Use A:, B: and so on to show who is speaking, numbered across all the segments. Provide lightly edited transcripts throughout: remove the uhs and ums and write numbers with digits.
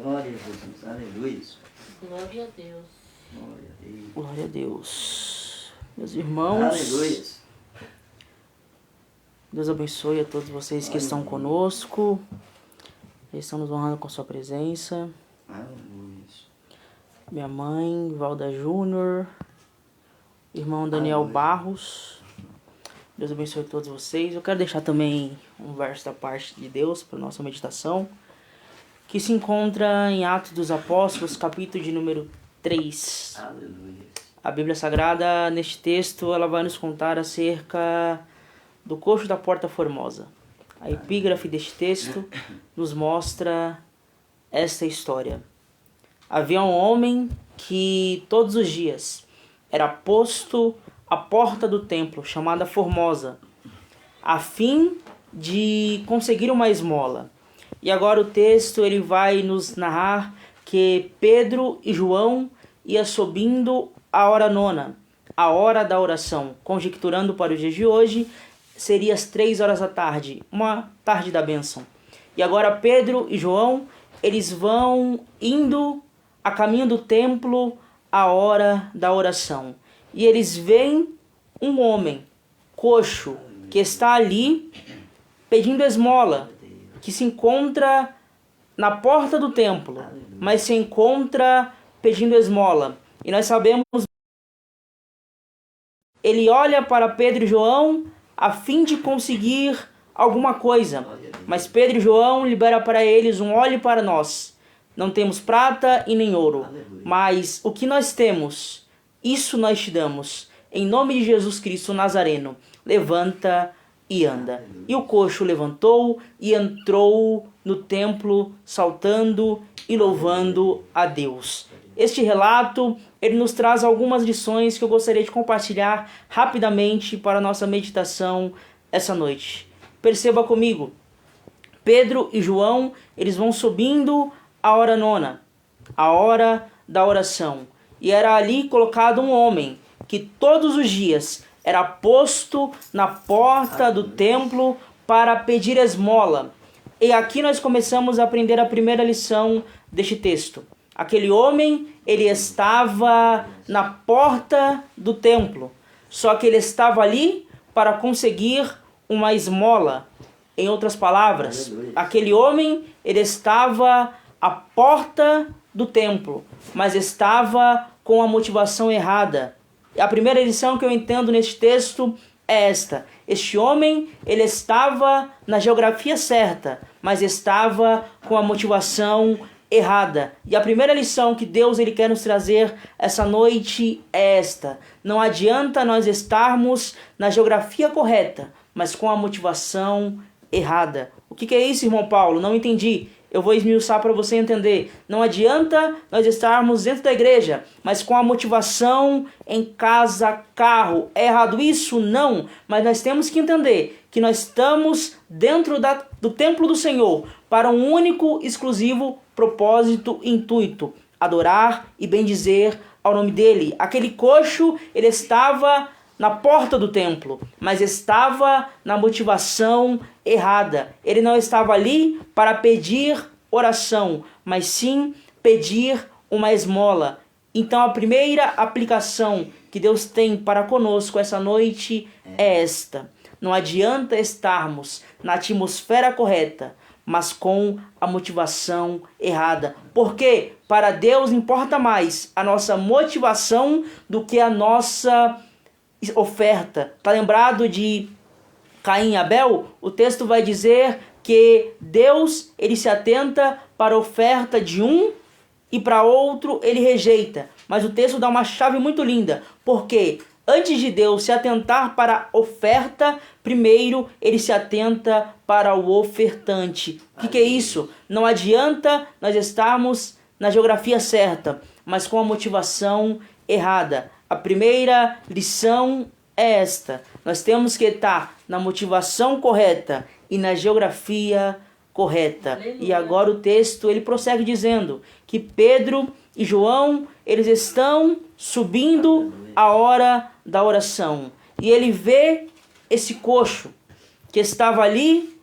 A: Glória a Jesus. Aleluia.
B: Glória a Deus.
A: Glória a Deus.
C: Glória a Deus. Meus irmãos,
A: Aleluia.
C: Deus abençoe a todos vocês que estão conosco. Eles estão nos honrando com sua presença.
A: Aleluia.
C: Minha mãe, Valda Júnior, irmão Daniel Barros. Deus abençoe a todos vocês. Eu quero deixar também um verso da parte de Deus para nossa meditação, que se encontra em Atos dos Apóstolos, capítulo de número 3.
A: Aleluia.
C: A Bíblia Sagrada, neste texto, ela vai nos contar acerca do coxo da Porta Formosa. A epígrafe deste texto nos mostra esta história. Havia um homem que todos os dias era posto à porta do templo, chamada Formosa, a fim de conseguir uma esmola. E agora o texto ele vai nos narrar que Pedro e João iam subindo a hora nona, a hora da oração, conjecturando para os dias de hoje, seria às 3 horas da tarde, uma tarde da bênção. E agora Pedro e João, eles vão indo a caminho do templo a hora da oração. E eles veem um homem coxo que está ali pedindo esmola, que se encontra na porta do templo, mas se encontra pedindo esmola. E nós sabemos, ele olha para Pedro e João a fim de conseguir alguma coisa. Mas Pedro e João libera para eles um olhe para nós. Não temos prata e nem ouro, mas o que nós temos, isso nós te damos. Em nome de Jesus Cristo Nazareno, levanta e anda. E o coxo levantou e entrou no templo, saltando e louvando a Deus. Este relato, ele nos traz algumas lições que eu gostaria de compartilhar rapidamente para a nossa meditação essa noite. Perceba comigo, Pedro e João, eles vão subindo a hora nona, a hora da oração. E era ali colocado um homem que todos os dias era posto na porta do templo para pedir esmola. E aqui nós começamos a aprender a primeira lição deste texto. Aquele homem, ele estava na porta do templo, só que ele estava ali para conseguir uma esmola. Em outras palavras, aquele homem, ele estava à porta do templo, mas estava com a motivação errada. A primeira lição que eu entendo neste texto é esta. Este homem, ele estava na geografia certa, mas estava com a motivação errada. E a primeira lição que Deus ele quer nos trazer essa noite é esta. Não adianta nós estarmos na geografia correta, mas com a motivação errada. O que é isso, irmão Paulo? Não entendi. Eu vou esmiuçar para você entender. Não adianta nós estarmos dentro da igreja, mas com a motivação em casa, carro. É errado isso? Não. Mas nós temos que entender que nós estamos dentro do templo do Senhor para um único, exclusivo propósito e intuito: adorar e bendizer ao nome dele. Aquele coxo, ele estava na porta do templo, mas estava na motivação errada. Ele não estava ali para pedir oração, mas sim pedir uma esmola. Então a primeira aplicação que Deus tem para conosco essa noite é esta. Não adianta estarmos na atmosfera correta, mas com a motivação errada. Porque para Deus importa mais a nossa motivação do que a nossa oferta. Tá lembrado de Caim e Abel? O texto vai dizer que Deus ele se atenta para a oferta de um e para outro ele rejeita. Mas o texto dá uma chave muito linda, porque antes de Deus se atentar para a oferta, primeiro ele se atenta para o ofertante. O que é isso? Não adianta nós estarmos na geografia certa, mas com a motivação errada. A primeira lição é esta. Nós temos que estar na motivação correta e na geografia correta. Aleluia. E agora o texto ele prossegue dizendo que Pedro e João, eles estão subindo a hora da oração. E ele vê esse coxo que estava ali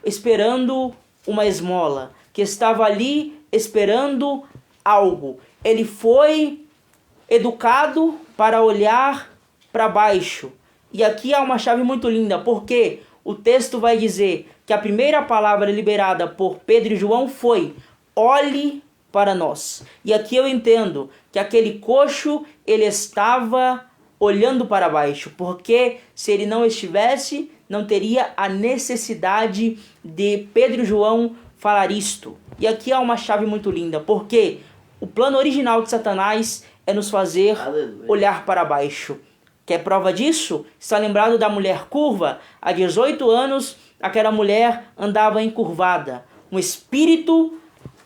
C: esperando uma esmola. que estava ali esperando algo. Ele foi educado para olhar para baixo. E aqui há uma chave muito linda, porque o texto vai dizer que a primeira palavra liberada por Pedro e João foi: olhe para nós. E aqui eu entendo que aquele coxo, ele estava olhando para baixo, porque se ele não estivesse, não teria a necessidade de Pedro e João falar isto. E aqui há uma chave muito linda, porque o plano original de Satanás é nos fazer olhar para baixo. Quer prova disso? Está lembrado da mulher curva? Há 18 anos, aquela mulher andava encurvada. Um espírito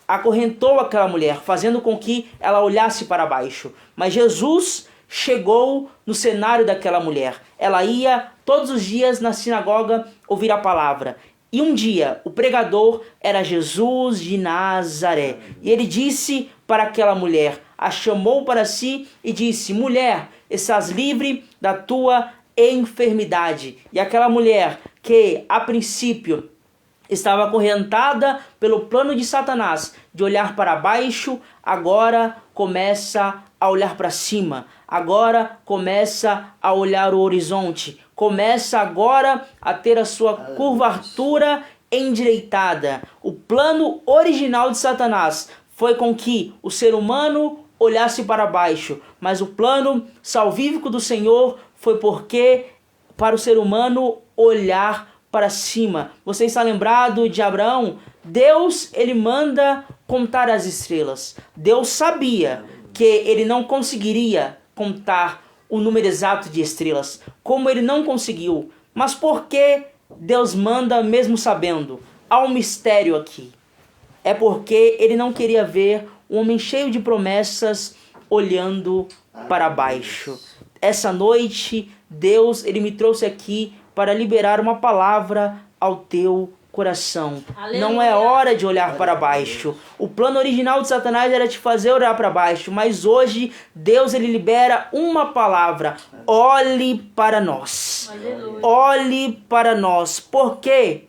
C: acorrentou aquela mulher, fazendo com que ela olhasse para baixo. Mas Jesus chegou no cenário daquela mulher. Ela ia todos os dias na sinagoga ouvir a palavra. E um dia, o pregador era Jesus de Nazaré. E ele disse para aquela mulher, a chamou para si e disse: mulher, estás livre da tua enfermidade. E aquela mulher que, a princípio, estava acorrentada pelo plano de Satanás de olhar para baixo, agora começa a olhar para cima. Agora começa a olhar o horizonte. Começa agora a ter a sua curvatura endireitada. O plano original de Satanás foi com que o ser humano olhasse para baixo, mas o plano salvífico do Senhor foi porque para o ser humano olhar para cima. Você está lembrado de Abraão? Deus, ele manda contar as estrelas. Deus sabia que ele não conseguiria contar o número exato de estrelas, como ele não conseguiu. Mas por que Deus manda mesmo sabendo? Há um mistério aqui. É porque ele não queria ver um homem cheio de promessas olhando para baixo. Essa noite, Deus, ele me trouxe aqui para liberar uma palavra ao teu coração. Aleluia. Não é hora de olhar para baixo. O plano original de Satanás era te fazer olhar para baixo, mas hoje Deus, ele libera uma palavra: olhe para nós. Aleluia. Olhe para nós. Porque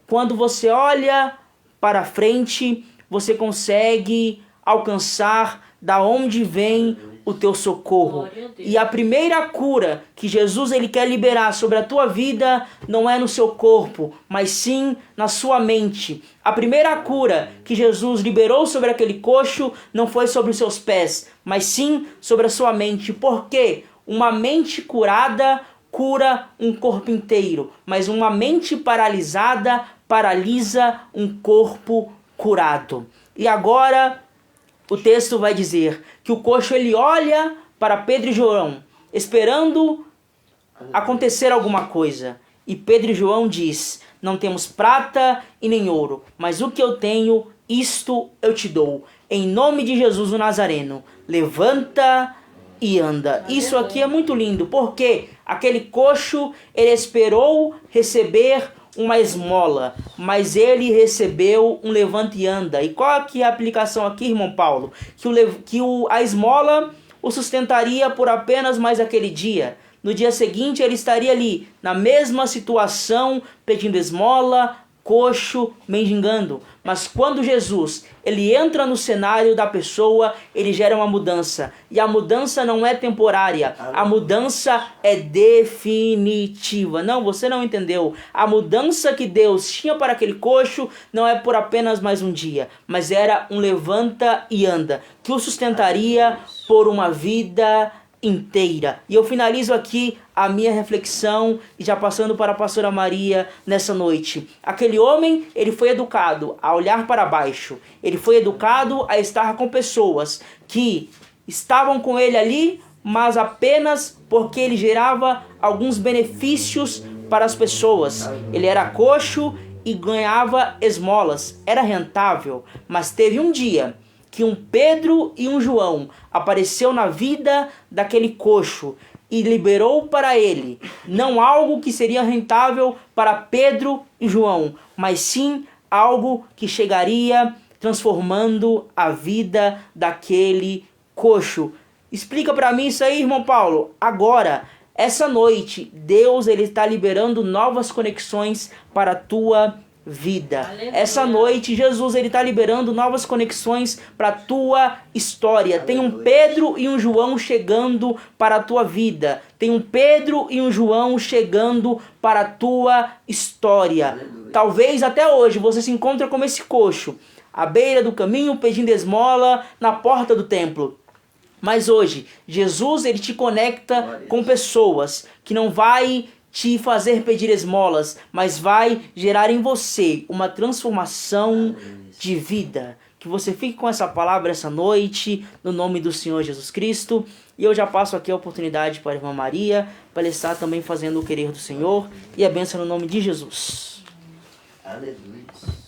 C: quando você olha para frente, você consegue alcançar da onde vem o teu socorro. E a primeira cura que Jesus, ele quer liberar sobre a tua vida não é no seu corpo, mas sim na sua mente. A primeira cura que Jesus liberou sobre aquele coxo não foi sobre os seus pés, mas sim sobre a sua mente. Porque uma mente curada cura um corpo inteiro, mas uma mente paralisada paralisa um corpo curado. E agora o texto vai dizer que o coxo, ele olha para Pedro e João, esperando acontecer alguma coisa. E Pedro e João diz: não temos prata e nem ouro, mas o que eu tenho, isto eu te dou. Em nome de Jesus o Nazareno, levanta e anda. Isso aqui é muito lindo, porque aquele coxo, ele esperou receber uma esmola, mas ele recebeu um levanta e anda. E qual que é a aplicação aqui, irmão Paulo? A esmola o sustentaria por apenas mais aquele dia. No dia seguinte ele estaria ali, na mesma situação, pedindo esmola, coxo, mendigando. Mas quando Jesus, ele entra no cenário da pessoa, ele gera uma mudança. E a mudança não é temporária, a mudança é definitiva. Não, você não entendeu. A mudança que Deus tinha para aquele coxo não é por apenas mais um dia, mas era um levanta e anda, que o sustentaria por uma vida inteira. E eu finalizo aqui a minha reflexão, e já passando para a pastora Maria nessa noite. Aquele homem, ele foi educado a olhar para baixo. Ele foi educado a estar com pessoas que estavam com ele ali, mas apenas porque ele gerava alguns benefícios para as pessoas. Ele era coxo e ganhava esmolas. Era rentável, mas teve um dia que um Pedro e um João apareceu na vida daquele coxo e liberou para ele não algo que seria rentável para Pedro e João, mas sim algo que chegaria transformando a vida daquele coxo. Explica para mim isso aí, irmão Paulo. Agora, essa noite, Deus, ele está liberando novas conexões para a tua vida.
B: Aleluia.
C: Essa noite, Jesus ele está liberando novas conexões para a tua história. Tem um
A: Aleluia.
C: Pedro e um João chegando para a tua vida. Tem um Pedro e um João chegando para a tua história.
A: Aleluia.
C: Talvez até hoje você se encontre como esse coxo, à beira do caminho, pedindo esmola na porta do templo. Mas hoje, Jesus ele te conecta com pessoas que não vai te fazer pedir esmolas, mas vai gerar em você uma transformação de vida. Que você fique com essa palavra essa noite, no nome do Senhor Jesus Cristo. E eu já passo aqui a oportunidade para a irmã Maria, para ela estar também fazendo o querer do Senhor. E a bênção no nome de Jesus.
A: Aleluia.